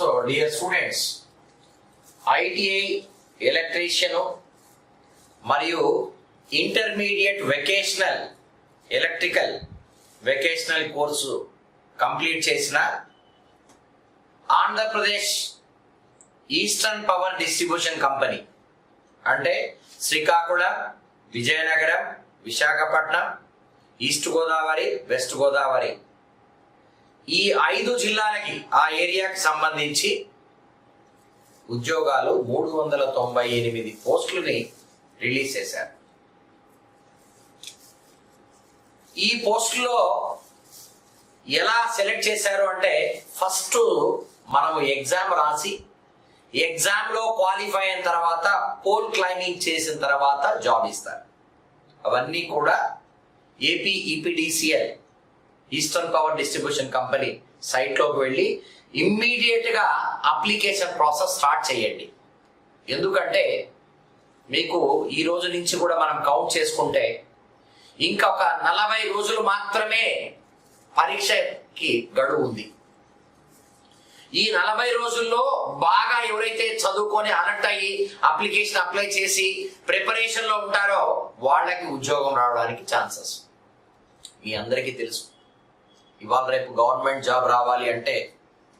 So dear students, ITI electrician మరియు intermediate vocational electrical vocational course complete చేసిన Andhra Pradesh eastern power distribution company అంటే Srikakulam, Vizianagaram, Visakhapatnam, east Godavari, west Godavari ఈ 5 జిల్లాలకి ఆ ఏరియాకి సంబంధించి ఉద్యోగాలు 398 పోస్టులని రిలీజ్ చేశారు. ఈ పోస్టులో ఎలా సెలెక్ట్ చేశారు అంటే ఫస్ట్ మనము ఎగ్జామ్ రాసి ఎగ్జామ్లో క్వాలిఫై అయిన తర్వాత పోల్ క్లైంబింగ్ చేసిన తర్వాత జాబ్ ఇస్తారు. అవన్నీ కూడా AP EPDCL eastern power distribution company సైట్లోకి వెళ్ళి ఇమ్మీడియట్గా అప్లికేషన్ ప్రాసెస్ స్టార్ట్ చేయండి. ఎందుకంటే మీకు ఈ రోజు నుంచి కూడా మనం కౌంట్ చేసుకుంటే ఇంకొక 40 రోజులు మాత్రమే పరీక్షకి గడువు ఉంది. ఈ 40 రోజుల్లో బాగా ఎవరైతే చదువుకొని అలర్ట్ అయ్యి అప్లికేషన్ అప్లై చేసి ప్రిపరేషన్లో ఉంటారో వాళ్ళకి ఉద్యోగం రావడానికి ఛాన్సెస్ మీ అందరికీ తెలుసు. ఇవాళ రేపు గవర్నమెంట్ జాబ్ రావాలి అంటే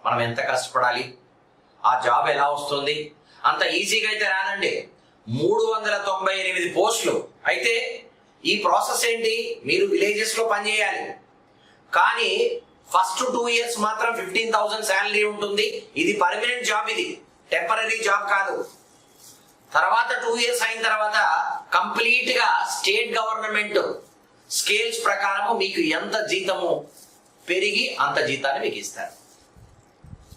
మనం ఎంత కష్టపడాలి, ఆ జాబ్ ఎలా వస్తుంది, అంత ఈజీగా అయితే రానండి. 398 పోస్టులు అయితే ఈ ప్రాసెస్ ఏంటి, మీరు విలేజెస్ లో పనిచేయాలి. కానీ ఫస్ట్ 2 ఇయర్స్ మాత్రం 15,000 శాలరీ ఉంటుంది. ఇది పర్మనెంట్ జాబ్, ఇది టెంపరీ జాబ్ కాదు. తర్వాత 2 ఇయర్స్ అయిన తర్వాత కంప్లీట్ గా స్టేట్ గవర్నమెంట్ స్కేల్స్ ప్రకారము మీకు ఎంత జీతము పెరిగి అంత జీతాన్ని మీకు ఇస్తారు.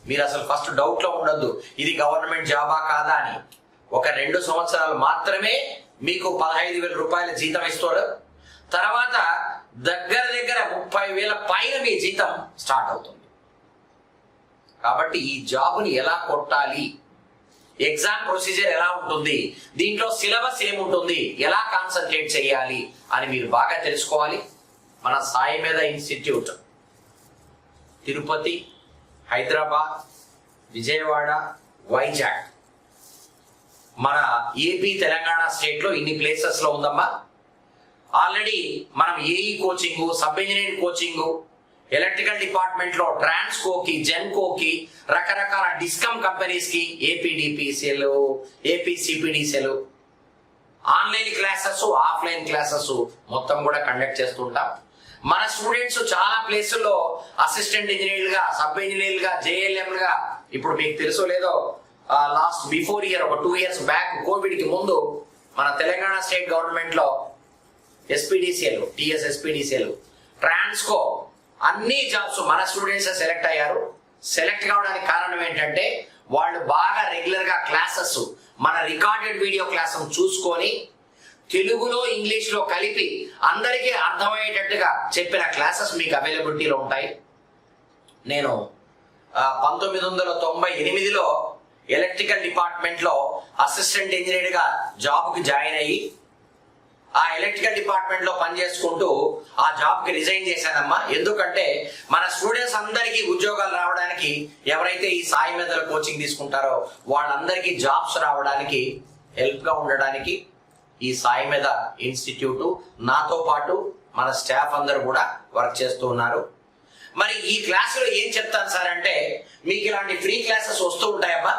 మీరు అసలు ఫస్ట్ డౌట్ లో ఉండొద్దు ఇది గవర్నమెంట్ జాబా కాదా అని. ఒక 2 సంవత్సరాలు మాత్రమే మీకు 15,000 రూపాయల జీతం ఇస్తారు. తర్వాత దగ్గర 30,000 పైన మీ జీతం స్టార్ట్ అవుతుంది. కాబట్టి ఈ జాబ్ని ఎలా కొట్టాలి, ఎగ్జామ్ ప్రొసీజర్ ఎలా ఉంటుంది, దీంట్లో సిలబస్ ఏముంటుంది, ఎలా కాన్సన్ట్రేట్ చేయాలి అని మీరు బాగా తెలుసుకోవాలి. మన సాయి మీద ఇన్స్టిట్యూట్ తిరుపతి, హైదరాబాద్, విజయవాడ, వైజాగ్ మన ఏపీ తెలంగాణ స్టేట్లో ఇన్ని ప్లేసెస్లో ఉందమ్మా. ఆల్రెడీ మనం AE coaching, sub engineering coaching, electrical డిపార్ట్మెంట్లో ట్రాన్స్కోకి, జెన్కోకి, రకరకాల డిస్కమ్ కంపెనీస్కి, APDPCL, APCPDCL online classes, offline classes మొత్తం కూడా కండక్ట్ చేస్తుంటాం. మన స్టూడెంట్స్ చాలా ప్లేసుల్లో అసిస్టెంట్ ఇంజనీర్లుగా, సబ్ ఇంజనీర్లుగా, జేఎల్ఎంలుగా, ఇప్పుడు మీకు తెలుసో లేదో లాస్ట్ బిఫోర్ ఇయర్ ఒక 2 ఇయర్స్ బ్యాక్ కోవిడ్కి ముందు మన తెలంగాణ స్టేట్ గవర్నమెంట్లో ఎస్పీడీసీఎల్, టిఎస్ ఎస్పీడీసీఎల్, ట్రాన్స్కో అన్ని జాబ్స్ మన స్టూడెంట్స్ సెలెక్ట్ అయ్యారు. సెలెక్ట్ కావడానికి కారణం ఏంటంటే వాళ్ళు బాగా రెగ్యులర్గా క్లాసెస్, మన రికార్డెడ్ వీడియో క్లాస్ చూసుకొని తెలుగులో ఇంగ్లీష్లో కలిపి అందరికీ అర్థమయ్యేటట్టుగా చెప్పిన క్లాసెస్ మీకు అవైలబిలిటీలో ఉంటాయి. నేను 1998లో ఎలక్ట్రికల్ డిపార్ట్మెంట్లో అసిస్టెంట్ ఇంజనీర్గా జాబ్కి జాయిన్ అయ్యి ఆ ఎలక్ట్రికల్ డిపార్ట్మెంట్లో పనిచేసుకుంటూ ఆ జాబ్కి రిజైన్ చేశానమ్మా. ఎందుకంటే మన స్టూడెంట్స్ అందరికీ ఉద్యోగాలు రావడానికి, ఎవరైతే ఈ సాయి మెదల కోచింగ్ తీసుకుంటారో వాళ్ళందరికీ జాబ్స్ రావడానికి హెల్ప్గా ఉండడానికి ఈ సాయి మీద ఇన్స్టిట్యూట్ నాతో పాటు మన స్టాఫ్ అందరూ కూడా వర్క్ చేస్తూ ఉన్నారు. మరి ఈ క్లాసులో ఏం చెప్తాను సార్ అంటే మీకు ఇలాంటి ఫ్రీ క్లాసెస్ వస్తూ ఉంటాయమ్మా.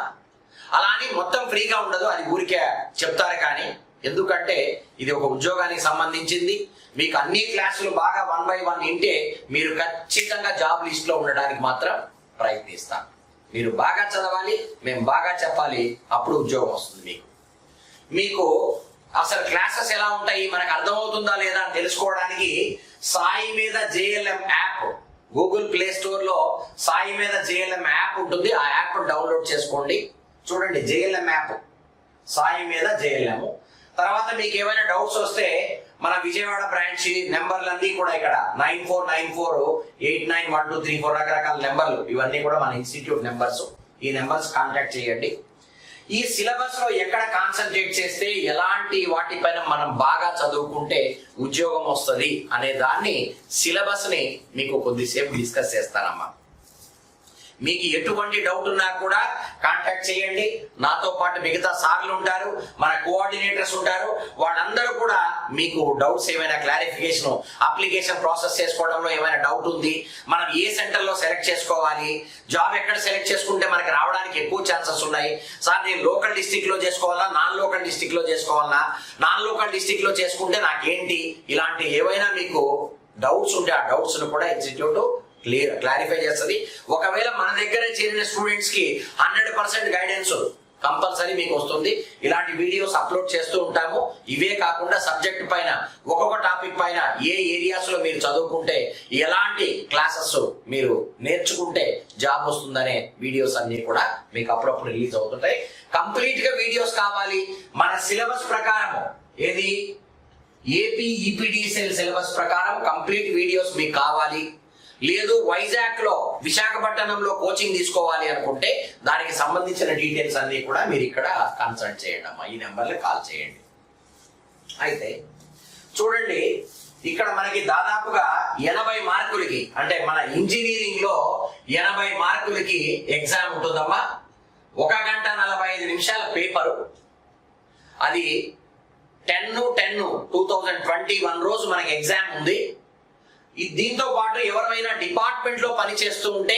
అలా అని మొత్తం ఫ్రీగా ఉండదు, అది ఊరికే చెప్తారు. కానీ ఎందుకంటే ఇది ఒక ఉద్యోగానికి సంబంధించింది. మీకు అన్ని క్లాసులు బాగా 1 by 1 వింటే మీరు ఖచ్చితంగా జాబ్ లిస్ట్ లో ఉండడానికి మాత్రం ప్రయత్నిస్తాం. మీరు బాగా చదవాలి, మేము బాగా చెప్పాలి, అప్పుడు ఉద్యోగం వస్తుంది. మీకు అసలు క్లాసెస్ ఎలా ఉంటాయి, మనకు అర్థమవుతుందా లేదా అని తెలుసుకోవడానికి సాయి మీద JLM app, Google play store లో సాయి మీద జేఎల్ఎం యాప్ ఉంటుంది. ఆ యాప్ డౌన్లోడ్ చేసుకోండి. చూడండి, జేఎల్ఎం యాప్, సాయి మీద జేఎల్ఎం. తర్వాత మీకు ఏమైనా డౌట్స్ వస్తే మన విజయవాడ బ్రాంచ్ నెంబర్లన్నీ కూడా ఇక్కడ 9494891234 రకరకాల నెంబర్లు, ఇవన్నీ కూడా మన ఇన్స్టిట్యూట్ నెంబర్స్. ఈ నెంబర్స్ కాంటాక్ట్ చేయండి. ఈ సిలబస్ లో ఎక్కడ కాన్సన్ట్రేట్ చేస్తే ఎలాంటి వాటిపైన మనం బాగా చదువుకుంటే ఉద్యోగం వస్తుంది అనే దాన్ని సిలబస్ ని మీకు కొద్దిసేపు డిస్కస్ చేస్తానమ్మా. మీకు ఎటువంటి డౌట్ ఉన్నా కూడా కాంటాక్ట్ చేయండి. నాతో పాటు మిగతా సార్లు ఉంటారు, మన కోఆర్డినేటర్స్ ఉంటారు. వాళ్ళందరూ కూడా మీకు డౌట్స్ ఏమైనా క్లారిఫికేషన్, అప్లికేషన్ ప్రాసెస్ చేసుకోవడంలో ఏమైనా డౌట్ ఉంది, మనం ఏ సెంటర్ లో సెలెక్ట్ చేసుకోవాలి, జాబ్ ఎక్కడ సెలెక్ట్ చేసుకుంటే మనకి రావడానికి ఎక్కువ ఛాన్సెస్ ఉన్నాయి, సార్ నేను లోకల్ డిస్ట్రిక్ట్ లో చేసుకోవాలా, నాన్ లోకల్ డిస్ట్రిక్ట్ లో చేసుకోవాలా, నాన్ లోకల్ డిస్ట్రిక్ట్ లో చేసుకుంటే నాకేంటి, ఇలాంటి ఏవైనా మీకు డౌట్స్ ఉంటే ఆ డౌట్స్ ను కూడా ఇన్స్టిట్యూట్ క్లారిఫై చేస్తుంది. ఒకవేళ మన దగ్గరే చేరిన స్టూడెంట్స్ కి 100% గైడెన్స్ కంపల్సరీ మీకు వస్తుంది. ఇలాంటి వీడియోస్ అప్లోడ్ చేస్తూ ఉంటాము. ఇవే కాకుండా సబ్జెక్ట్ పైన ఒక్కొక్క టాపిక్ పైన ఏ ఏరియాస్ లో మీరు చదువుకుంటే ఎలాంటి క్లాసెస్ మీరు నేర్చుకుంటే జాబ్ వస్తుందనే వీడియోస్ అన్ని కూడా మీకు అప్పుడప్పుడు రిలీజ్ అవుతుంటాయి. కంప్లీట్ గా వీడియోస్ కావాలి మన సిలబస్ ప్రకారం, ఏది ఏపీ ఈపీడీసీఎల్ సిలబస్ ప్రకారం కంప్లీట్ వీడియోస్ మీకు కావాలి, లేదు వైజాగ్ లో విశాఖపట్నంలో కోచింగ్ తీసుకోవాలి అనుకుంటే దానికి సంబంధించిన డీటెయిల్స్ అన్ని కూడా మీరు ఇక్కడ కన్సల్ట్ చేయండి అమ్మా. ఈ నెంబర్లో కాల్ చేయండి. అయితే చూడండి, ఇక్కడ మనకి దాదాపుగా 80 మార్కులకి, అంటే మన ఇంజనీరింగ్ లో 80 మార్కులకి ఎగ్జామ్ ఉంటుందమ్మా. 1 గంట 45 నిమిషాల పేపరు. అది 10/10/2021 రోజు మనకి ఎగ్జామ్ ఉంది. దీంతో పాటు ఎవరైనా డిపార్ట్మెంట్ లో పని చేస్తూ ఉంటే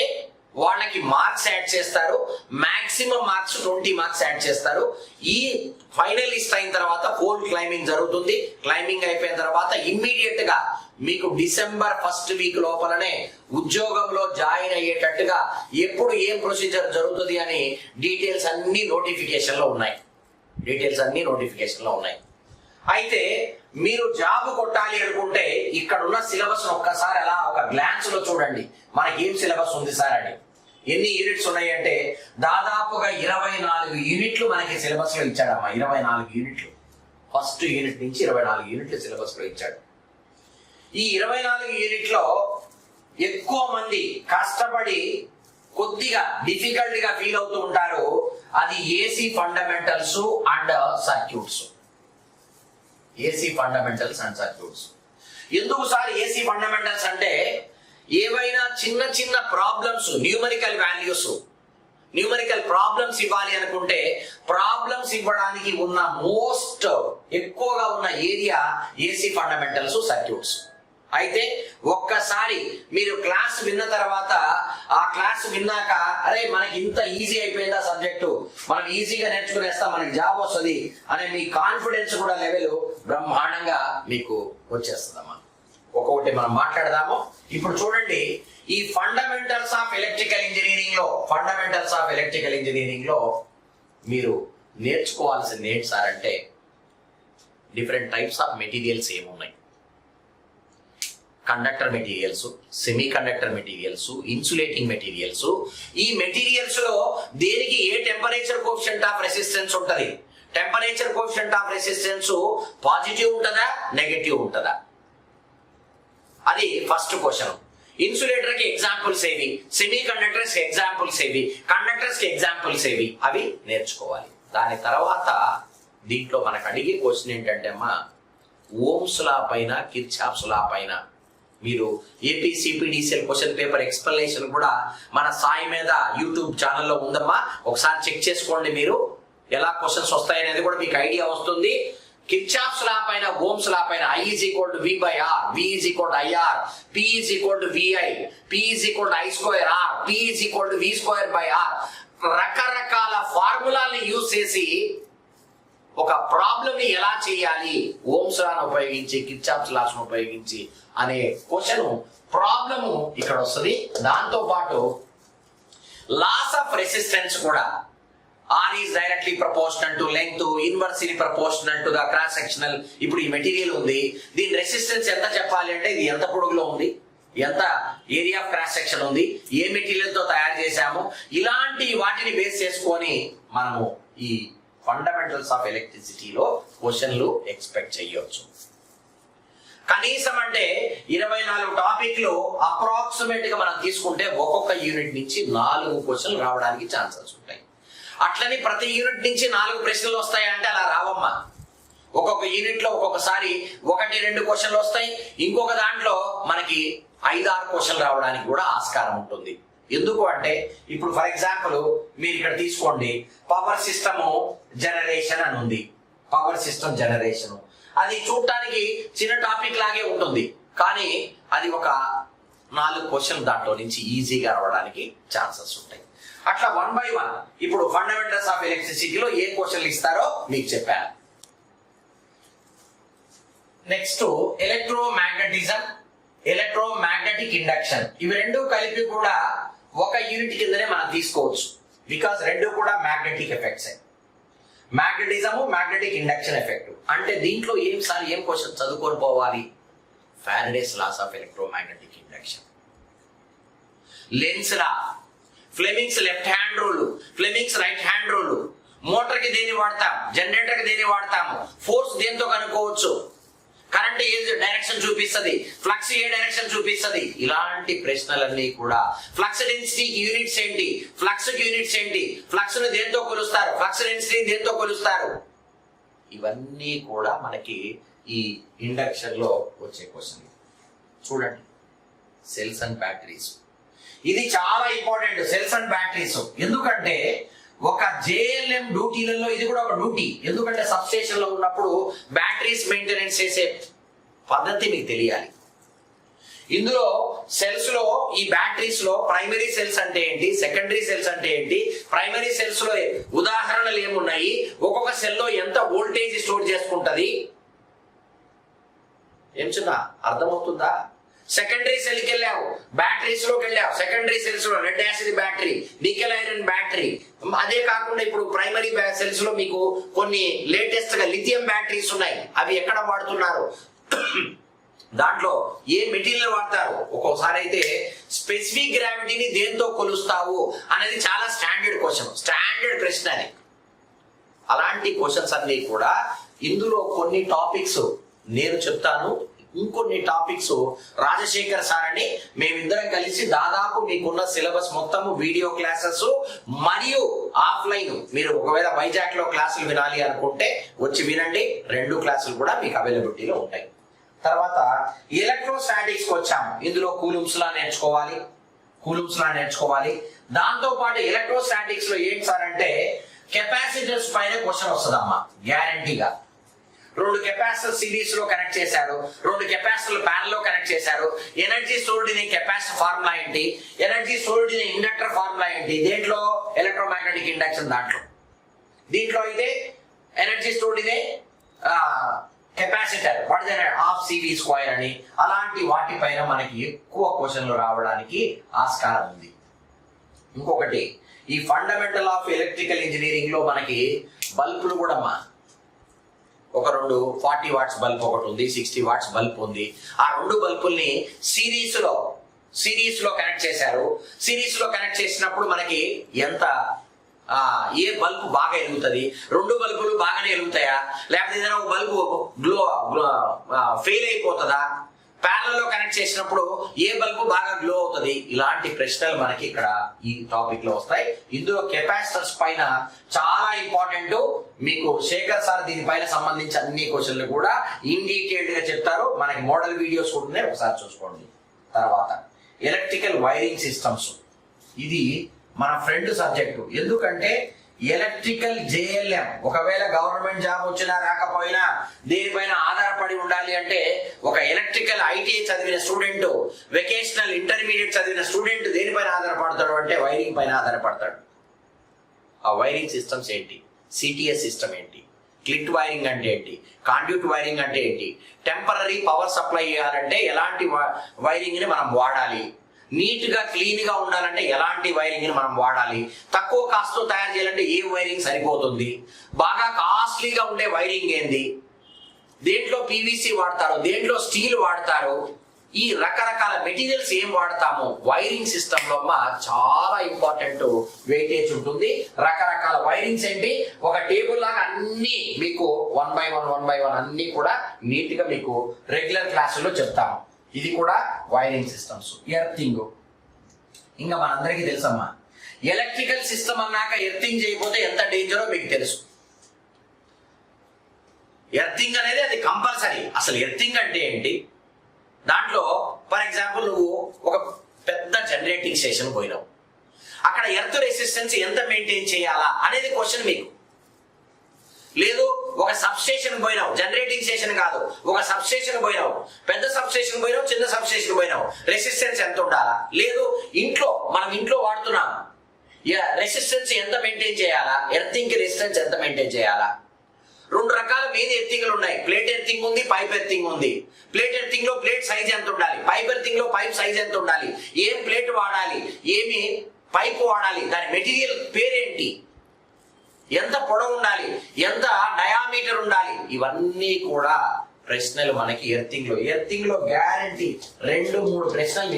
వాళ్ళకి మార్క్స్ యాడ్ చేస్తారు. మాక్సిమం మార్క్స్ 20 మార్క్స్ యాడ్ చేస్తారు. ఈ ఫైనల్ లిస్ట్ అయిన తర్వాత పోల్ క్లైంబింగ్ జరుగుతుంది. క్లైంబింగ్ అయిపోయిన తర్వాత ఇమ్మీడియట్ గా మీకు డిసెంబర్ 1st వీక్ లోపలనే ఉద్యోగంలో జాయిన్ అయ్యేటట్టుగా ఎప్పుడు ఏం ప్రొసీజర్ జరుగుతుంది అని డీటెయిల్స్ అన్ని నోటిఫికేషన్ లో ఉన్నాయి. అయితే మీరు జాబ్ కొట్టాలి అనుకుంటే ఇక్కడ ఉన్న సిలబస్ ఒక్కసారి అలా ఒక గ్లాన్స్ లో చూడండి. మనకి ఏం సిలబస్ ఉంది సార్ అని, ఎన్ని యూనిట్స్ ఉన్నాయి అంటే దాదాపుగా 24 యూనిట్లు మనకి సిలబస్ లో ఇచ్చాడమ్మా. 24 యూనిట్లు, ఫస్ట్ యూనిట్ నుంచి 24 యూనిట్లు సిలబస్ లో ఇచ్చాడు. ఈ 24 యూనిట్లో ఎక్కువ మంది కష్టపడి కొద్దిగా డిఫికల్ట్ గా ఫీల్ అవుతూ ఉంటారు. అది ఏసీ ఫండమెంటల్స్ అండ్ సర్క్యూట్స్. ఎందుకు సార్ ఏసీ ఫండమెంటల్స్ అంటే, ఏవైనా చిన్న చిన్న ప్రాబ్లమ్స్, న్యూమరికల్ ప్రాబ్లమ్స్ ఇవ్వాలి అనుకుంటే ప్రాబ్లమ్స్ ఇవ్వడానికి ఉన్న మోస్ట్ ఎక్కువగా ఉన్న ఏరియా ఏసీ ఫండమెంటల్స్, సర్క్యూట్స్. అయితే ఒక్కసారి మీరు క్లాస్ విన్న తర్వాత, ఆ క్లాస్ విన్నాక అరే మనకి ఇంత ఈజీ అయిపోయిందా సబ్జెక్టు, మనం ఈజీగా నేర్చుకునేస్తాం, మనకి జాబ్ వస్తుంది అనే మీ కాన్ఫిడెన్స్ కూడా లెవెల్ బ్రహ్మాండంగా మీకు వచ్చేస్తుందమ్మా. ఒక్కొక్కటి మనం మాట్లాడదాము. ఇప్పుడు చూడండి, ఈ ఫండమెంటల్స్ ఆఫ్ ఎలక్ట్రికల్ ఇంజనీరింగ్ లో మీరు నేర్చుకోవాల్సింది ఏంటి సార్ అంటే, డిఫరెంట్ టైప్స్ ఆఫ్ మెటీరియల్స్ ఏమున్నాయి. Conductor materials, semi conductor materials, insulating materials. ఈ మెటీరియల్స్ లో దేనికి ఏ టెంపరేచర్ కోఎఫిషియంట్ ఆఫ్ రెసిస్టెన్స్ ఉంటది? Temperature coefficient of resistance positive ఉంటుందా, నెగటివ్ ఉంటుందా? అది ఫస్ట్ క్వశ్చన్. ఇన్సులేటర్ కి ఎగ్జాంపుల్స్ ఏవి, సెమీ కండక్టర్స్ కి ఎగ్జాంపుల్స్ ఏవి, కండక్టర్స్ కి ఎగ్జాంపుల్స్ ఏవి, అవి నేర్చుకోవాలి. దాని తర్వాత దీంట్లో మనకు అడిగే క్వశ్చన్ ఏంటంటే అమ్మా, ఓమ్స్ లా పైన, కిర్చాఫ్స్ లా పైన మీరు AP CPDCL question paper explanation కూడా మన సాయి మీద యూట్యూబ్ ఛానల్లో ఉందమ్మా. ఒకసారి చెక్ చేసుకోండి, మీరు ఎలా క్వశ్చన్స్ వస్తాయనేది కూడా మీకు ఐడియా వస్తుంది. కిర్చాఫ్స్ లా పైన, ఓమ్స్ లా పైన I = V/R, V = IR, P = VI, P = I²R, P = V²/R రకరకాల ఫార్ములాని యూజ్ చేసి ఒక ప్రాబ్లం ని ఎలా చేయాలి, ఓమ్స్ లాను ఉపయోగించి, కిర్చాఫ్స్ లాస్ ను ఉపయోగించి అనే క్వశ్చన్ ప్రాబ్లము ఇక్కడ వస్తుంది. దాంతో పాటు లాస్ ఆఫ్ రెసిస్టెన్స్ కూడా, R is directly proportional to length, inversely proportional to the cross sectional. ఇప్పుడు ఈ మెటీరియల్ ఉంది, దీని రెసిస్టెన్స్ ఎంత చెప్పాలి అంటే ఇది ఎంత పొడుగులో ఉంది, ఎంత ఏరియా ఆఫ్ క్రాస్ సెక్షన్ ఉంది, ఏ మెటీరియల్ తో తయారు చేశాము, ఇలాంటి వాటిని బేస్ చేసుకొని మనము ఈ ఫండమెంటల్స్ ఆఫ్ ఎలక్ట్రిసిటీలో క్వశ్చన్లు ఎక్స్పెక్ట్ చేయొచ్చు. కనీసం అంటే 24 టాపిక్లు అప్రాక్సిమేట్ గా మనం తీసుకుంటే ఒక్కొక్క యూనిట్ నుంచి 4 క్వశ్చన్లు రావడానికి ఛాన్సెస్ ఉంటాయి. అట్లని ప్రతి యూనిట్ నుంచి 4 ప్రశ్నలు వస్తాయంటే అలా రావమ్మా. ఒక్కొక్క యూనిట్ లో ఒక్కొక్కసారి 1-2 క్వశ్చన్లు వస్తాయి, ఇంకొక దాంట్లో మనకి 5-6 క్వశ్చన్లు రావడానికి కూడా ఆస్కారం ఉంటుంది. ఎందుకు అంటే ఇప్పుడు ఫర్ ఎగ్జాంపుల్ మీరు ఇక్కడ తీసుకోండి, పవర్ సిస్టమ్ జనరేషన్ అని ఉంది. పవర్ సిస్టమ్ జనరేషన్ అది చూడటానికి చిన్న టాపిక్ లాగే ఉంటుంది, కానీ అది ఒక 4 క్వశ్చన్ దాంట్లో నుంచి ఈజీగా రావడానికి ఛాన్సెస్ ఉంటాయి. అట్లా 1 by 1 ఇప్పుడు ఫండమెంటల్స్ ఆఫ్ ఎలక్ట్రిసిటీలో ఏ క్వశ్చన్లు ఇస్తారో మీకు చెప్పాను. నెక్స్ట్ ఎలక్ట్రోమాగ్నెటిజం, ఎలక్ట్రోమాగ్నెటిక్ ఇండక్షన్, ఇవి రెండు కలిపి కూడా ఒక యూనిట్ కిందనే మనం తీసుకోవచ్చు. బికాస్ రెండు కూడా magnetic effects. Magnetism, magnetic induction effect అంటే దీంట్లో ఏం క్వశ్చన్ చదువుకొని పోవాలి? Faraday's laws of electromagnetic induction, Lenz law, Fleming's left hand rule, Fleming's right hand rule, motor కి దేని వాడతాం, జనరేటర్ కి దేని వాడతాము, ఫోర్స్ దేంతో కనుక్కోవచ్చు, కరెంట్ ఏ డైరెక్షన్ చూపిస్తుంది, ఫ్లక్స్ ఏ డైరెక్షన్ చూపిస్తుంది, ఇలాంటి ప్రశ్నలన్నీ కూడా. ఫ్లక్స్ డెన్సిటీకి యూనిట్స్ ఏంటి, ఫ్లక్స్ యూనిట్స్ ఏంటి, ఫ్లక్స్ ను దేంతో కొలుస్తారు, ఫ్లక్స్ డెన్సిటీ దేంతో కొలుస్తారు, ఇవన్నీ కూడా మనకి ఈ ఇండక్షన్ లో వచ్చే క్వశ్చన్. చూడండి, సెల్స్ అండ్ బ్యాటరీస్, ఇది చాలా ఇంపార్టెంట్. సెల్స్ అండ్ బ్యాటరీస్ ఎందుకంటే ఒక జేఎల్ఎం డ్యూటీలలో ఇది కూడా ఒక డ్యూటీ. ఎందుకంటే సబ్ స్టేషన్ లో ఉన్నప్పుడు బ్యాటరీస్ మెయింటెనెన్స్ చేసే పద్ధతి మీకు తెలియాలి. ఇందులో సెల్స్ లో, ఈ బ్యాటరీస్ లో ప్రైమరీ సెల్స్ అంటే ఏంటి, సెకండరీ సెల్స్ అంటే ఏంటి, ప్రైమరీ సెల్స్ లో ఉదాహరణలు ఏమున్నాయి, ఒక్కొక్క సెల్ లో ఎంత వోల్టేజ్ స్టోర్ చేసుకుంటది, ఏం చిన్న అర్థమవుతుందా? సెకండరీ సెల్ కి వెళ్ళావు, బ్యాటరీస్ లోకి వెళ్ళావు, సెకండరీ సెల్స్ లో red acid battery, nickel iron battery. అదే కాకుండా ఇప్పుడు ప్రైమరీ సెల్స్ లో మీకు కొన్ని లేటెస్ట్ గా లిథియం బ్యాటరీస్ ఉన్నాయి. అవి ఎక్కడ వాడుతున్నారు, దాంట్లో ఏ మెటీరియల్ వాడతారు, ఒక్కోసారి అయితే స్పెసిఫిక్ గ్రావిటీని దేంతో కొలుస్తావు అనేది చాలా స్టాండర్డ్ క్వశ్చన్, స్టాండర్డ్ ప్రశ్న అది. అలాంటి క్వశ్చన్స్ అన్ని కూడా ఇందులో కొన్ని టాపిక్స్ నేను చెప్తాను, ఇంకొన్ని టాపిక్స్ రాజశేఖర్ సార్ అని మేమిద్దరం కలిసి దాదాపు మీకున్న సిలబస్ మొత్తము వీడియో క్లాసెస్ మరియు ఆఫ్లైన్, మీరు ఒకవేళ వైజాగ్ లో క్లాసులు వినాలి అనుకుంటే వచ్చి వినండి, 2 క్లాసులు కూడా మీకు అవైలబిలిటీలో ఉంటాయి. తర్వాత ఎలక్ట్రోస్టాటిక్స్ వచ్చాము, ఇందులో కూలుంబ్స్ లా నేర్చుకోవాలి. దాంతో పాటు ఎలక్ట్రోస్టాటిక్స్ లో ఏంటి సార్ అంటే కెపాసిటర్స్ పైన క్వశ్చన్ వస్తుందమ్మా గ్యారంటీగా. 2 కెపాసిటర్ సిరీస్ లో కనెక్ట్ చేశారు, 2 కెపాసిటర్లు ప్యానల్ లో కనెక్ట్ చేశారు. Energy stored in capacitor formula ఏంటి, energy stored in inductor formula ఏంటి, దేంట్లో ఎలక్ట్రోమాగ్నెటిక్ ఇండక్షన్ దాంట్లో. దీంట్లో అయితే energy stored in capacitor what is half CV square అని, అలాంటి వాటిపైన మనకి ఎక్కువ క్వశ్చన్లు రావడానికి ఆస్కారం ఉంది. ఇంకొకటి ఈ ఫండమెంటల్ ఆఫ్ ఎలక్ట్రికల్ ఇంజనీరింగ్ లో మనకి బల్బులు కూడా ఒక 2 40 వాట్స్ బల్బ్ ఒకటి ఉంది, 60 వాట్స్ బల్బ్ ఉంది. ఆ 2 బల్బుల్ని సిరీస్ లో కనెక్ట్ చేశారు. సిరీస్ లో కనెక్ట్ చేసినప్పుడు మనకి ఎంత ఏ బల్బ్ బాగా వెలుగుతుంది, 2 బల్బులు బాగానే వెలుగుతాయా, లేకపోతే ఏదైనా ఒక బల్బు ఫెయిల్ అయిపోతుందా, ప్యానల్ లో కనెక్ట్ చేసినప్పుడు ఏ బల్బు బాగా గ్లో అవుతుంది, ఇలాంటి ప్రశ్నలు మనకి ఇక్కడ ఈ టాపిక్ లో వస్తాయి. ఇందులో కెపాసిటర్స్ పైన చాలా ఇంపార్టెంట్, మీకు శేఖర్ సార్ దీనిపైన సంబంధించి అన్ని క్వశ్చన్లు కూడా ఇన్ డీటెయిల్డ్ గా చెప్తారు. మనకి మోడల్ వీడియోస్ కూడా ఉన్నాయి, ఒకసారి చూసుకోండి. తర్వాత ఎలక్ట్రికల్ వైరింగ్ సిస్టమ్స్, ఇది మన ఫ్రెండ్ సబ్జెక్టు. ఎందుకంటే ఎలక్ట్రికల్ జేఎల్ఎం ఒకవేళ గవర్నమెంట్ జాబ్ వచ్చినా రాకపోయినా దేనిపైన ఆధారపడి ఉండాలి అంటే ఒక ఎలక్ట్రికల్ ఐటీఐ చదివిన స్టూడెంట్, వెకేషనల్ ఇంటర్మీడియట్ చదివిన స్టూడెంట్ దేనిపైన ఆధారపడతాడు అంటే వైరింగ్ పైన ఆధారపడతాడు. ఆ వైరింగ్ సిస్టమ్స్ ఏంటి, సిటిఎస్ సిస్టమ్ ఏంటి, క్లిట్ వైరింగ్ అంటే ఏంటి, కాండ్యూట్ వైరింగ్ అంటే ఏంటి, టెంపరరీ పవర్ సప్లై చేయాలంటే ఎలాంటి వైరింగ్ ని మనం వాడాలి, నీట్ గా క్లీన్ గా ఉండాలంటే ఎలాంటి వైరింగ్ ని మనం వాడాలి, తక్కువ కాస్ట్ తో తయారు చేయాలంటే ఏ వైరింగ్ సరిపోతుంది, బాగా కాస్ట్లీగా ఉండే వైరింగ్ ఏంది, దేంట్లో పీవీసీ వాడతారు, దేంట్లో స్టీల్ వాడతారు, ఈ రకరకాల మెటీరియల్స్ ఏం వాడతాము, వైరింగ్ సిస్టమ్ లో చాలా ఇంపార్టెంట్ వెయిటేజ్ ఉంటుంది. రకరకాల వైరింగ్స్ ఏంటి, ఒక టేబుల్ లాగా అన్ని మీకు 1 by 1 అన్ని కూడా నీట్ గా మీకు రెగ్యులర్ క్లాసుల్లో చెప్తాము. ఇది కూడా వైరింగ్ సిస్టమ్స్. ఎర్తింగ్ ఇంకా మనందరికీ తెలుసమ్మా, ఎలక్ట్రికల్ సిస్టమ్ అన్నాక ఎర్తింగ్ చేయకపోతే ఎంత డేంజరో మీకు తెలుసు. ఎర్తింగ్ అనేది అది కంపల్సరీ. అసలు ఎర్తింగ్ అంటే ఏంటి, దాంట్లో ఫర్ ఎగ్జాంపుల్ నువ్వు ఒక పెద్ద జనరేటింగ్ స్టేషన్ పోయినావు, అక్కడ ఎర్త్ రెసిస్టెన్స్ ఎంత మెయింటైన్ చేయాలా అనేది క్వశ్చన్ మీకు. లేదు ఒక సబ్ స్టేషన్ పోయినావు, జనరేటింగ్ స్టేషన్ కాదు, ఒక సబ్ స్టేషన్ పోయినావు, పెద్ద సబ్ స్టేషన్ పోయినావు, చిన్న సబ్ స్టేషన్ పోయినావు, రెసిస్టెన్స్ ఎంత ఉండాలా? లేదు మనం ఇంట్లో వాడుతున్నాం, రెసిస్టెన్స్ ఎంత మెయింటైన్ చేయాలా? ఎర్తింగ్ కి రెసిస్టెన్స్ ఎంత మెయింటైన్ చేయాలా? 2 రకాల మెయిన్ ఎర్తింగ్లు ఉన్నాయి. ప్లేట్ ఎర్తింగ్ ఉంది, పైప్ ఎర్తింగ్ ఉంది. ప్లేట్ ఎర్తింగ్ లో ప్లేట్ సైజ్ ఎంత ఉండాలి, పైప్ ఎర్తింగ్ లో పైప్ సైజ్ ఎంత ఉండాలి, ఏం ప్లేట్ వాడాలి, ఏమి పైప్ వాడాలి, దాని మెటీరియల్ పేరేంటి, ఎంత పొడవు ఉండాలి, ఎంత డయామీటర్ ఉండాలి, ఇవన్నీ కూడా ప్రశ్నలు మనకి ఎర్తింగ్ లో గ్యారంటీ 2-3 ప్రశ్నలు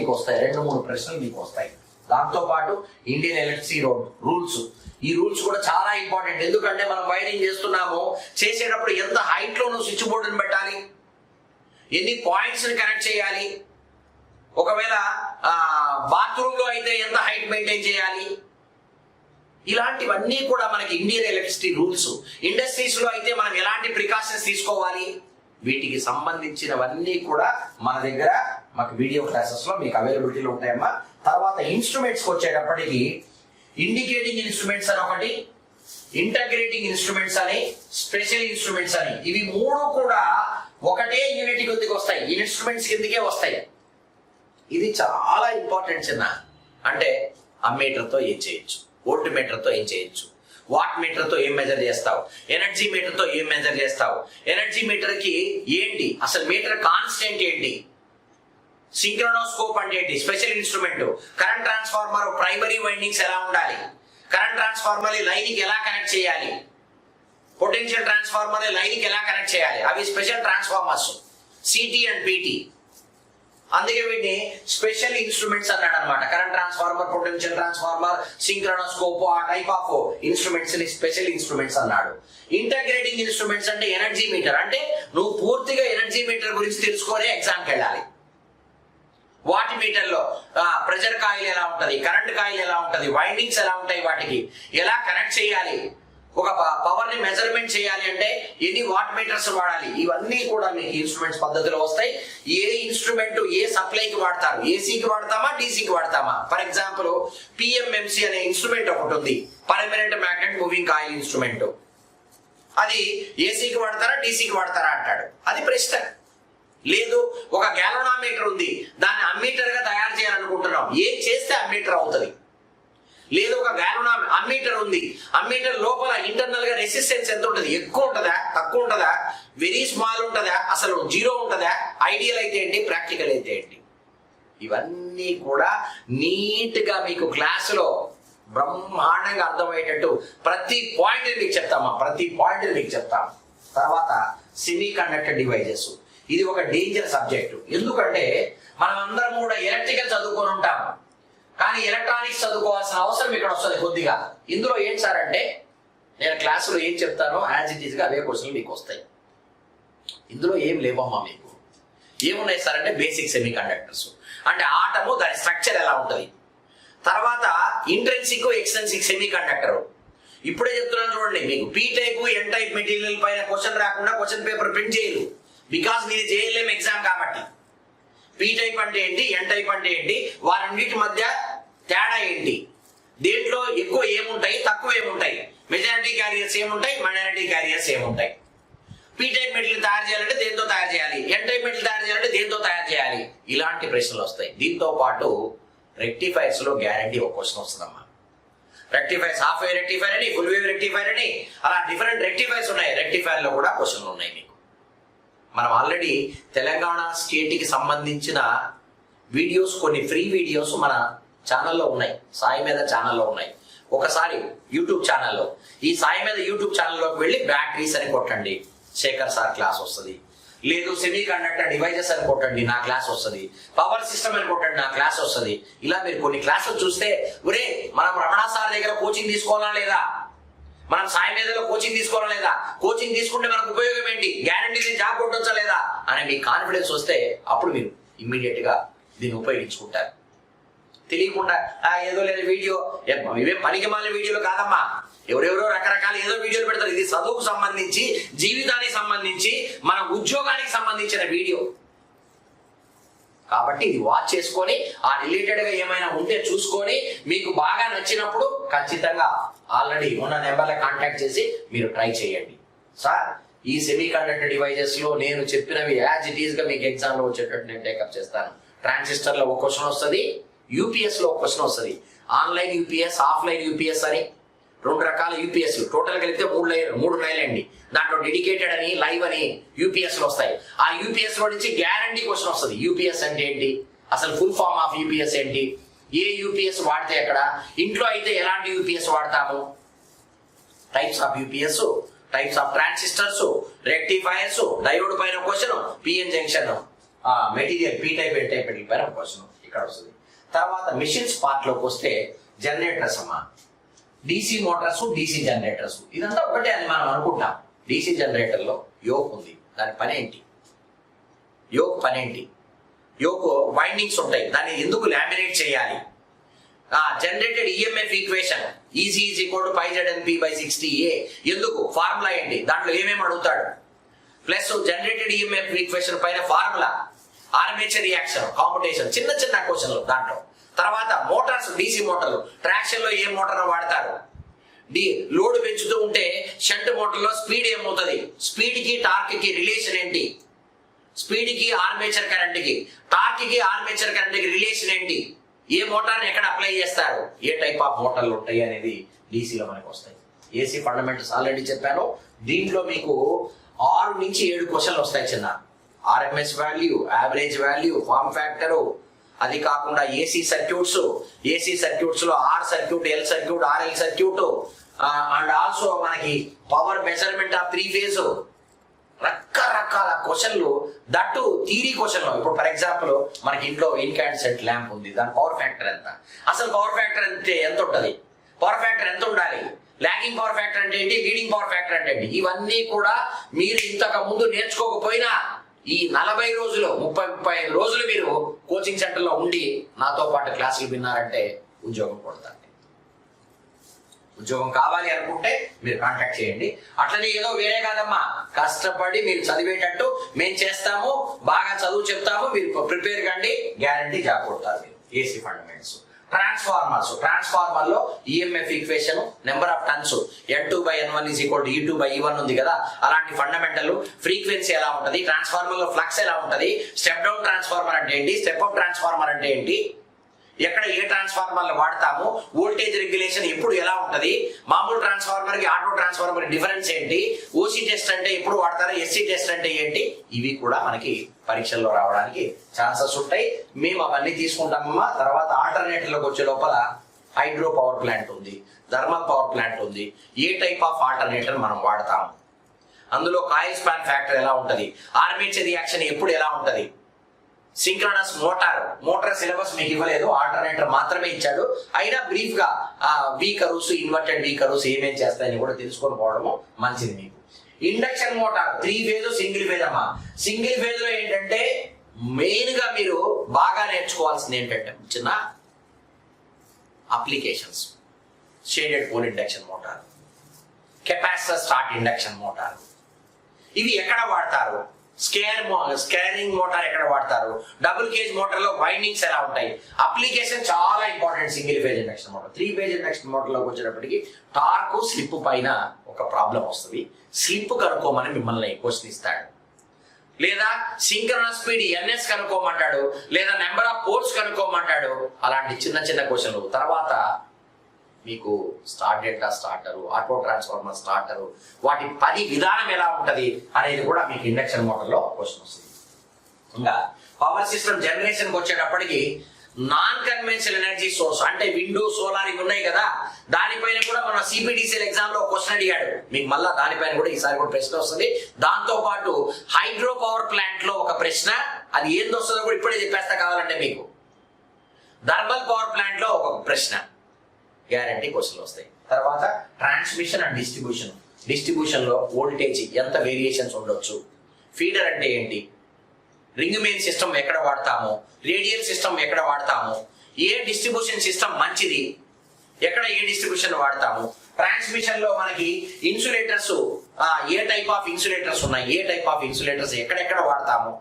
మీకు వస్తాయి. దాంతో పాటు ఇండియన్ ఎలక్ట్రిసిటీ రూల్స్, ఈ రూల్స్ కూడా చాలా ఇంపార్టెంట్. ఎందుకంటే మనం వైరింగ్ చేసేటప్పుడు ఎంత హైట్ లో నువ్వు స్విచ్ బోర్డుని పెట్టాలి, ఎన్ని పాయింట్స్ ని కనెక్ట్ చేయాలి, ఒకవేళ బాత్రూమ్ లో అయితే ఎంత హైట్ మెయింటైన్ చేయాలి, ఇలాంటివన్నీ కూడా మనకి ఇండియన్ ఎలక్ట్రిసిటీ రూల్స్. ఇండస్ట్రీస్ లో అయితే మనం ఎలాంటి ప్రికాషన్స్ తీసుకోవాలి, వీటికి సంబంధించినవన్నీ కూడా మన దగ్గర మాకు వీడియో క్లాసెస్ లో మీకు అవైలబిలిటీలో ఉంటాయమ్మా. తర్వాత ఇన్స్ట్రుమెంట్స్ వచ్చేటప్పటికి ఇండికేటింగ్ ఇన్స్ట్రుమెంట్స్ అని ఒకటి, ఇంటగ్రేటింగ్ ఇన్స్ట్రుమెంట్స్ అని, స్పెషల్ ఇన్స్ట్రుమెంట్స్ అని, ఇవి 3 కూడా ఒకటే యూనిట్ కిందకి వస్తాయి, ఇన్స్ట్రుమెంట్స్ కిందకే వస్తాయి. ఇది చాలా ఇంపార్టెంట్ చిన్న. అంటే అమ్మీటర్ తో ఏం చేయొచ్చు, వోల్ట్ మీటర్ తో ఏం చేయొచ్చు, వాట్ మీటర్ తో ఏం మెజర్ చేస్తావు, ఎనర్జీ మీటర్ తో ఏం మెజర్ చేస్తావు, ఎనర్జీ మీటర్ కి ఏంటి అసలు, మీటర్ కాన్స్టెంట్ ఏంటి, సింక్రోనోస్కోప్ అంటే ఏంటి, special instrument, current transformer primary windings ఎలా ఉండాలి, కరెంట్ ట్రాన్స్ఫార్మర్ లైన్ కి ఎలా కనెక్ట్ చేయాలి, పొటెన్షియల్ ట్రాన్స్ఫార్మర్ లైన్ కి ఎలా కనెక్ట్ చేయాలి, అవి special transformers, CT and PT. అందుకే వీటిని స్పెషల్ ఇన్స్ట్రుమెంట్స్ అన్నాడు అనమాట. Current transformer, potential transformer, synchronoscope, ఆ టైప్ ఆఫ్ ఇన్స్ట్రుమెంట్స్ ని స్పెషల్ ఇన్స్ట్రుమెంట్స్ అన్నాడు. ఇంటగ్రేటింగ్ ఇన్స్ట్రుమెంట్స్ అంటే ఎనర్జీ మీటర్. అంటే నువ్వు పూర్తిగా ఎనర్జీ మీటర్ గురించి తెలుసుకొని ఎగ్జామ్కి వెళ్ళాలి. వాటి మీటర్ లో ప్రెషర్ కాయిల్ ఎలా ఉంటది, కరెంట్ కాయిల్ ఎలా ఉంటది, వైండింగ్స్ ఎలా ఉంటాయి, వాటికి ఎలా కనెక్ట్ చేయాలి, ఒక పవర్ ని మెజర్మెంట్ చేయాలి అంటే ఎన్ని వాట్ మీటర్స్ వాడాలి, ఇవన్నీ కూడా మీకు ఇన్స్ట్రుమెంట్స్ పద్ధతిలో వస్తాయి. ఏ ఇన్స్ట్రుమెంట్ ఏ సప్లైకి వాడతారు, ఏసీకి వాడతామా, డీసీకి వాడతామా. ఫర్ ఎగ్జాంపుల్ పిఎంఎంసి అనే ఇన్స్ట్రుమెంట్ ఒకటి ఉంది, permanent magnet moving coil instrument. అది ఏసీకి వాడతారా, డీసీకి వాడతారా అంటాడు. అది ప్రశ్న. లేదు ఒక గ్యాలనామీటర్ ఉంది, దాన్ని అమ్మీటర్ గా తయారు చేయాలనుకుంటున్నాం, ఏం చేస్తే అమ్మీటర్ అవుతుంది. లేదు ఒక అమ్మీటర్ ఉంది, అమ్మీటర్ లోపల ఇంటర్నల్ గా రెసిస్టెన్స్ ఎంత ఉంటుంది, ఎక్కువ ఉంటుందా, తక్కువ ఉంటుందా, వెరీ స్మాల్ ఉంటుందా, అసలు 0 ఉంటుందా, ఐడియల్ అయితే ఏంటి, ప్రాక్టికల్ అయితే ఏంటి, ఇవన్నీ కూడా నీట్ గా మీకు క్లాసులో బ్రహ్మాండంగా అర్థమయ్యేటట్టు ప్రతి పాయింట్ మీకు చెప్తాం. తర్వాత సెమీ కండక్టర్ డివైజెస్, ఇది ఒక డేంజర్ సబ్జెక్టు. ఎందుకంటే మనం అందరం కూడా ఎలక్ట్రికల్ చదువుకొని ఉంటాం, కానీ ఎలక్ట్రానిక్స్ చదువుకోవాల్సిన అవసరం ఇక్కడ వస్తుంది కొద్దిగా. ఇందులో ఏం సార్ అంటే నేను క్లాసులో ఏం చెప్తానో యాజ్ ఇట్ ఈస్ గా అవే క్వశ్చన్లు మీకు వస్తాయి. ఇందులో ఏం లేవమ్మా. మీకు ఏమున్నాయి సార్ అంటే బేసిక్ సెమీ కండక్టర్స్ అంటే ఆటము, దాని స్ట్రక్చర్ ఎలా ఉంటుంది. తర్వాత ఇంట్రెన్సిక్, ఎక్స్ట్రెన్సిక్ సెమీ కండక్టర్. ఇప్పుడే చెప్తున్నాను చూడండి, మీకు P type, N type material పైన క్వశ్చన్ రాకుండా క్వశ్చన్ పేపర్ ప్రింట్ చేయరు. బికాస్ మీది జేఎల్ఎం ఎగ్జామ్ కాబట్టి. పీ టైప్ అంటే ఏంటి, ఎన్ టైప్ అంటే ఏంటి, వారన్నిటి మధ్య తేడా ఏంటి, దేంట్లో ఎక్కువ ఏముంటాయి, తక్కువ ఏముంటాయి, మెజారిటీ క్యారియర్స్ ఏముంటాయి, మైనారిటీ క్యారియర్స్ ఏముంటాయి, పీ టైప్ మెటీరియల్ తయారు చేయాలంటే దేంతో తయారు చేయాలి, ఎన్ టైప్ మెటీరియల్ తయారు చేయాలంటే దేంతో తయారు చేయాలి, ఇలాంటి ప్రశ్నలు వస్తాయి. దీంతో పాటు రెక్టిఫైర్స్ లో గ్యారంటీ ఒక క్వశ్చన్ వస్తుందమ్మా. రెక్టిఫైర్స్, హాఫ్ వేవ్ రెక్టిఫైర్ అని, ఫుల్ వేవ్ రెక్టిఫైర్ అని, అలా డిఫరెంట్ రెక్టిఫైర్స్ ఉన్నాయి. రెక్టిఫైర్ లో కూడా క్వశ్చన్లు ఉన్నాయి మీకు. మనం ఆల్రెడీ తెలంగాణ స్టేట్ కి సంబంధించిన వీడియోస్, కొన్ని ఫ్రీ వీడియోస్ మన ఛానల్లో ఉన్నాయి, సాయి మీద ఛానల్లో ఉన్నాయి. ఒకసారి యూట్యూబ్ ఛానల్లో, ఈ సాయి మీద యూట్యూబ్ ఛానల్లోకి వెళ్ళి బ్యాటరీస్ అని కొట్టండి, శేఖర్ సార్ క్లాస్ వస్తుంది. లేదు సెమీ కండక్టర్ డివైజెస్ అని కొట్టండి, నా క్లాస్ వస్తుంది. పవర్ సిస్టమ్ అని కొట్టండి, నా క్లాస్ వస్తుంది. ఇలా మీరు కొన్ని క్లాసులు చూస్తే ఒరే మనం రమణ సార్ దగ్గర కోచింగ్ తీసుకోవాలా లేదా, మనం సాయి మీదలో కోచింగ్ తీసుకోవాలా లేదా, కోచింగ్ తీసుకుంటే మనకు ఉపయోగం ఏంటి, గ్యారంటీ నేను జాబ్ కొట్టొచ్చా లేదా అనే మీ కాన్ఫిడెన్స్ వస్తే అప్పుడు మీరు ఇమ్మీడియట్ గా దీన్ని ఉపయోగించుకుంటారు. తెలియకుండా ఏదో లేదా వీడియో, ఇవేం పనికిమాలిన వీడియోలు కాదమ్మా. ఎవరెవరో రకరకాల ఏదో వీడియోలు పెడతారు. ఇది చదువుకు సంబంధించి, జీవితానికి సంబంధించి, మన ఉద్యోగానికి సంబంధించిన వీడియో. కాబట్టి ఇది వాచ్ చేసుకొని ఆ రిలేటెడ్ గా ఏమైనా ఉంటే చూసుకొని మీకు బాగా నచ్చినప్పుడు ఖచ్చితంగా ఆల్రెడీ ఉన్న నెంబర్ల కాంటాక్ట్ చేసి మీరు ట్రై చేయండి. సార్ ఈ సెమీ కండక్టర్ డివైజెస్ లో నేను చెప్పినవి యాజ్ ఇట్ ఈస్ గా మీకు ఎగ్జామ్ లో వచ్చేటట్టు నేను టేకప్ చేస్తాను. ట్రాన్సిస్టర్ లో ఒక క్వశ్చన్ వస్తుంది, యూపీఎస్ లో ఒక క్వశ్చన్ వస్తుంది. ఆన్లైన్ యూపీఎస్, ఆఫ్లైన్ యూపీఎస్ అని 2 రకాల యూపీఎస్ టోటల్ కలిపితే 3 లైన్లు అండి. దాంట్లో డెడికేటెడ్ అని, లైవ్ అని యూపీఎస్ లో వస్తాయి. ఆ యూపీఎస్ లో నుంచి గ్యారంటీ క్వశ్చన్ వస్తుంది. యూపీఎస్ అంటే ఏంటి, అసలు ఫుల్ ఫామ్ ఆఫ్ యూపీఎస్ ఏంటి, ఏ యూపీఎస్ వాడితే ఎక్కడ, ఇంట్లో అయితే ఎలాంటి యూపీఎస్ వాడతాము, types of UPS, types of transistors, rectifiers, diode పైన question, PN junction material P type N type పైన క్వశ్చన్ ఇక్కడ వస్తుంది. తర్వాత మిషన్స్ పార్ట్ లోకి వస్తే జనరేటర్స్ అమ్మా, డీసీ మోటార్స్, డీసీ జనరేటర్స్, ఇదంతా ఒకటే అని మనం అనుకుంటాం. డీసీ జనరేటర్ లో యోక్ ఉంది, దాని పని ఏంటి, యోక్ పని ఏంటి, యోక్ వైండింగ్స్ ఉంటాయి, దాన్ని ఎందుకు లామినేట్ చేయాలి, generated EMF equation easy is equal to πZNP/60A ఎందుకు, ఫార్ములా ఏంటి, దాంట్లో ఏమేమి అడుగుతాడు, ప్లస్ జనరేటెడ్ ఈఎంఎఫ్ ఈక్వేషన్ పైన ఫార్ములా, ఆర్మేచర్ రియాక్షన్, కాంపిటేషన్, చిన్న చిన్న క్వశ్చన్లు దాంట్లో. తర్వాత మోటార్స్, డీసీ మోటార్లు, ట్రాక్షన్ లో ఏ మోటార్ వాడతారు, లోడ్ పెంచుతూ ఉంటే షంట్ మోటార్ లో స్పీడ్ ఏమవుతుంది, స్పీడ్ కి టార్క్ కి రిలేషన్ ఏంటి, స్పీడ్ కి ఆర్మేచర్ కరెంట్ కి, టార్క్ కి ఆర్మేచర్ కరెంట్ కి రిలేషన్ ఏంటి, ఏ మోటార్ని ఎక్కడ అప్లై చేస్తారు, ఏ టైప్ ఆఫ్ మోటార్లు ఉంటాయి అనేది డీసీలో మనకు వస్తాయి. ఏసీ ఫండమెంటల్స్ ఆల్రెడీ చెప్పాను. దీంట్లో మీకు 6 నుంచి 7 క్వశ్చన్లు వస్తాయి చిన్న. RMS value, average value, form factor, అది కాకుండా ఏసీ సర్క్యూట్స్ లో R circuit, L circuit, RL circuit, and also మనకి పవర్ మెజర్మెంట్ ఆఫ్ 3 ఫేజ్, రకరకాల క్వశ్చన్లు, దట్టు థియరీ క్వశ్చన్లు. ఇప్పుడు ఫర్ ఎగ్జాంపుల్ మనకి ఇంట్లో ఇన్కాండెసెంట్ ల్యాంప్ ఉంది, దాని పవర్ ఫ్యాక్టర్ ఎంత, అసలు పవర్ ఫ్యాక్టర్ అంటే ఎంత ఉంటుంది, పవర్ ఫ్యాక్టర్ ఎంత ఉండాలి, లాగింగ్ పవర్ ఫ్యాక్టర్ అంటే ఏంటి, లీడింగ్ పవర్ ఫ్యాక్టర్ అంటే ఏంటి, ఇవన్నీ కూడా మీరు ఇంతకు ముందు నేర్చుకోకపోయినా ఈ 40 రోజులు 35 రోజులు మీరు కోచింగ్ సెంటర్ లో ఉండి నాతో పాటు క్లాసులు విన్నారంటే ఉద్యోగం కొడతారు. ఉద్యోగం కావాలి అనుకుంటే మీరు కాంటాక్ట్ చేయండి. అట్లనే ఏదో వేరే కాదమ్మా, కష్టపడి మీరు చదివేటట్టు మేము చేస్తాము, బాగా చదువు చెప్తాము, మీరు ప్రిపేర్ కండి, గ్యారంటీ జాబ్ కొడతారు మీరు. ఏసీ ఫండమెంట్స్, ట్రాన్స్ఫార్మర్ లో EMF equation, number of turns, N2/N1 = E2/E1 ఉంది కదా, అలాంటి ఫండమెంటల్, ఫ్రీక్వెన్సీ ఎలా ఉంటది, ట్రాన్స్ఫార్మర్ లో ఫ్లక్స్ ఎలా ఉంటది, స్టెప్ డౌన్ ట్రాన్స్ఫార్మర్ అంటే ఏంటి, స్టెప్ అప్ ట్రాన్స్ఫార్మర్ అంటే ఏంటి, ఎక్కడ ఏ ట్రాన్స్ఫార్మర్లు వాడతాము, వోల్టేజ్ రెగ్యులేషన్ ఎప్పుడు ఎలా ఉంటది, మామూలు ట్రాన్స్ఫార్మర్ కి ఆటో ట్రాన్స్ఫార్మర్ డిఫరెన్స్ ఏంటి, ఓసీ టెస్ట్ అంటే ఎప్పుడు వాడతారు, ఎస్సీ టెస్ట్ అంటే ఏంటి, ఇవి కూడా మనకి పరీక్షల్లో రావడానికి ఛాన్సెస్ ఉంటాయి. మేము అవన్నీ తీసుకుంటామమ్మా. తర్వాత ఆల్టర్నేటివ్ లోకి వచ్చే లోపల హైడ్రో పవర్ ప్లాంట్ ఉంది, థర్మల్ పవర్ ప్లాంట్ ఉంది, ఏ టైప్ ఆఫ్ ఆల్టర్నేటర్ మనం వాడతాము, అందులో కాయిల్ స్పాన్ ఫ్యాక్టర్ ఎలా ఉంటది, ఆర్మేచర్ రియాక్షన్ ఎప్పుడు ఎలా ఉంటది, సింక్రనస్ మోటార్ సిలబస్ మీకు ఇవ్వలేదు, ఆల్టర్నేటర్ మాత్రమే ఇచ్చాడు. అయినా బ్రీఫ్ గా వీకర్స్, ఇన్వర్టెడ్ వీకర్స్ ఏమేం చేస్తాయని కూడా తెలుసుకొని పోవడము మంచిది మీకు. Induction motor 3 phase, single phase అమ్మా. సింగిల్ ఫేజ్ లో ఏంటంటే మెయిన్ గా మీరు బాగా నేర్చుకోవాల్సింది ఏంటంటే చిన్న applications, shaded pole induction motor, capacitor start induction motor, ఇవి ఎక్కడ వాడతారు, స్కేరింగ్ మోటార్ ఎక్కడ వాడతారు, డబుల్ కేజ్ మోటార్ లో వైండింగ్స్ ఎలా ఉంటాయి, అప్లికేషన్ చాలా important. Single phase induction motor, 3 phase induction motor లోకి వచ్చేటప్పటికి టార్క్, స్లిప్ పైన ఒక ప్రాబ్లం వస్తుంది. స్లిప్ కనుక్కోమని మిమ్మల్ని క్వశ్చన్ ఇస్తాడు, లేదా సింక్రనస్ స్పీడ్ NS కనుక్కోమంటాడు, లేదా నెంబర్ ఆఫ్ పోల్స్ కనుక్కోమంటాడు. అలాంటి చిన్న చిన్న క్వశ్చన్లు. తర్వాత మీకు star delta starter, auto transformer starter, వాటి పని విధానం ఎలా ఉంటది అనేది కూడా మీకు ఇండక్షన్ మోటార్ లో క్వశ్చన్ వస్తుంది. ఇంకా పవర్ సిస్టమ్ జనరేషన్ కి వచ్చేటప్పటికి నాన్ కన్వెన్షనల్ ఎనర్జీ సోర్స్ అంటే విండో, సోలార్ ఇవి ఉన్నాయి కదా, దానిపైన కూడా మన సిపిడిసిఎల్ ఎగ్జామ్ లో క్వశ్చన్ అడిగాడు మీకు. మళ్ళా దానిపైన కూడా ఈసారి కూడా ప్రశ్న వస్తుంది. దాంతో పాటు హైడ్రో పవర్ ప్లాంట్ లో ఒక ప్రశ్న, అది ఏంది వస్తుందో కూడా ఇప్పుడే చెప్పేస్తా కావాలంటే మీకు. థర్మల్ పవర్ ప్లాంట్ లో ఒక ప్రశ్న, గ్యారంటీ క్వశ్చన్లు వస్తాయి. తర్వాత ట్రాన్స్మిషన్ అండ్ డిస్ట్రిబ్యూషన్ లో వోల్టేజ్ ఎంత వేరియేషన్స్ ఉండొచ్చు, ఫీడర్ అంటే ఏంటి, రింగ్ మెయిన్ సిస్టమ్ ఎక్కడ వాడతాము, రేడియల్ సిస్టమ్ ఎక్కడ వాడతాము, ఏ డిస్ట్రిబ్యూషన్ సిస్టమ్ మంచిది, ఎక్కడ ఏ డిస్ట్రిబ్యూషన్ వాడతాము, ట్రాన్స్మిషన్ లో మనకి insulators A type of insulators ఉన్నాయి, ఏ టైప్ ఆఫ్ ఇన్సులేటర్స్ ఎక్కడెక్కడ వాడతాము,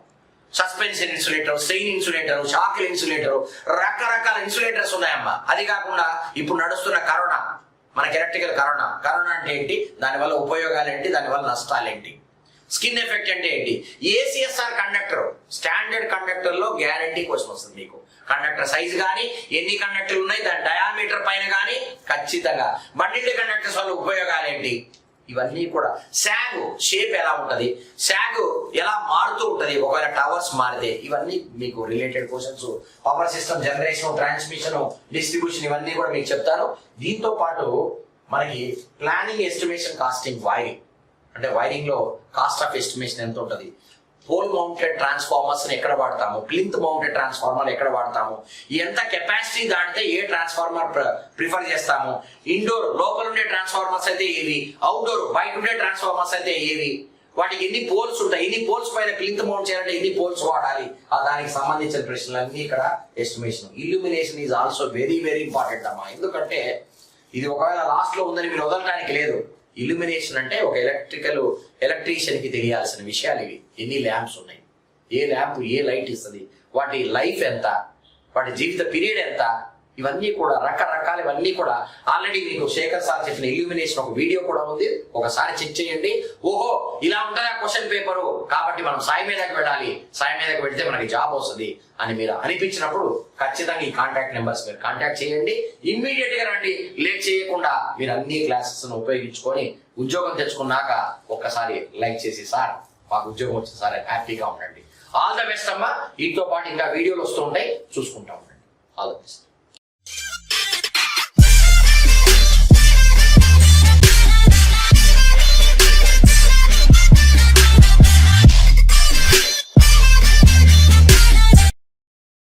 suspension insulator, strain insulator, షాకిల్ insulator, రకరకాల ఇన్సులేటర్స్ ఉన్నాయమ్మా. అది కాకుండా ఇప్పుడు నడుస్తున్న కరోనా, మనకి ఎలక్ట్రికల్ కరోనా అంటే ఏంటి, దానివల్ల ఉపయోగాలు ఏంటి, దానివల్ల నష్టాలు ఏంటి, స్కిన్ ఎఫెక్ట్ అంటే ఏంటి, ఏసీఎస్ఆర్ కండక్టర్, స్టాండర్డ్ కండక్టర్ లో గ్యారంటీ క్వశ్చన్ వస్తుంది మీకు. కండక్టర్ సైజ్ కానీ, ఎన్ని కండక్టర్లు ఉన్నాయి, దాని డయామీటర్ పైన కానీ ఖచ్చితంగా. బండిల్ కండక్టర్స్ వల్ల ఉపయోగాలు ఏంటి, ఇవన్నీ కూడా. శాగ్ షేప్ ఎలా ఉంటది, శాగ్ ఎలా మారుతూ ఉంటది ఒకవేళ టవర్స్ మారితే, ఇవన్నీ మీకు related questions. Power system, generation, transmission, distribution, ఇవన్నీ కూడా మీకు చెప్తాను. దీంతో పాటు మనకి ప్లానింగ్, ఎస్టిమేషన్, కాస్టింగ్, వైరింగ్ అంటే వైరింగ్ లో కాస్ట్ ఆఫ్ ఎస్టిమేషన్ ఎంత ఉంటుంది, పోల్ మౌంటెడ్ ట్రాన్స్ఫార్మర్స్ ఎక్కడ వాడతాము, ప్లింత్ మౌంటెడ్ ట్రాన్స్ఫార్మర్ ఎక్కడ వాడతాము, ఎంత కెపాసిటీ దాటితే ఏ ట్రాన్స్ఫార్మర్ ప్రిఫర్ చేస్తాము, ఇండోర్ లోపల ఉండే ట్రాన్స్ఫార్మర్స్ అయితే ఏవి, అవుట్డోర్ బయట ఉండే ట్రాన్స్ఫార్మర్స్ అయితే ఏవి, వాటికి ఎన్ని పోల్స్ ఉంటాయి, ఎన్ని పోల్స్ పైన ప్లింత్ మౌంట్ చేయాలంటే ఎన్ని పోల్స్ వాడాలి, దానికి సంబంధించిన ప్రశ్నలు అన్ని ఇక్కడ estimation. Illumination is also very very important అమ్మా. ఎందుకంటే ఇది ఒకవేళ లాస్ట్ లో ఉందని మీరు వదలడానికి లేదు. ఇల్యూమినేషన్ అంటే ఒక ఎలక్ట్రీషియన్ కి తెలియాల్సిన విషయాలు ఇవి. ఎన్ని ల్యాంప్స్ ఉన్నాయి, ఏ ల్యాంప్ ఏ లైట్ ఇస్తుంది, వాటి లైఫ్ ఎంత, వాటి జీవిత పీరియడ్ ఎంత, ఇవన్నీ కూడా రకరకాల, ఇవన్నీ కూడా ఆల్రెడీ మీకు శేఖర్ సార్ చెప్పిన ఇల్యూమినేషన్ ఒక వీడియో కూడా ఉంది, ఒకసారి చెక్ చేయండి. ఓహో ఇలా ఉంటుందా క్వశ్చన్ పేపరు, కాబట్టి మనం సాయి మీదకి వెళ్ళాలి, సాయి మీదకి వెళ్తే మనకి జాబ్ వస్తుంది అని మీరు అనిపించినప్పుడు ఖచ్చితంగా ఈ కాంటాక్ట్ నెంబర్స్ మీరు కాంటాక్ట్ చేయండి. ఇమ్మీడియట్ గా రండి, లేట్ చేయకుండా మీరు అన్ని క్లాసెస్ ఉపయోగించుకొని ఉద్యోగం తెచ్చుకున్నాక ఒక్కసారి లైక్ చేసి, సార్ మాకు ఉద్యోగం వచ్చింది సార్ హ్యాపీగా ఉండండి. ఆల్ ద బెస్ట్ అమ్మా. వీటితో పాటు ఇంకా వీడియోలు వస్తూ ఉంటాయి, చూసుకుంటా ఉండండి. All the best.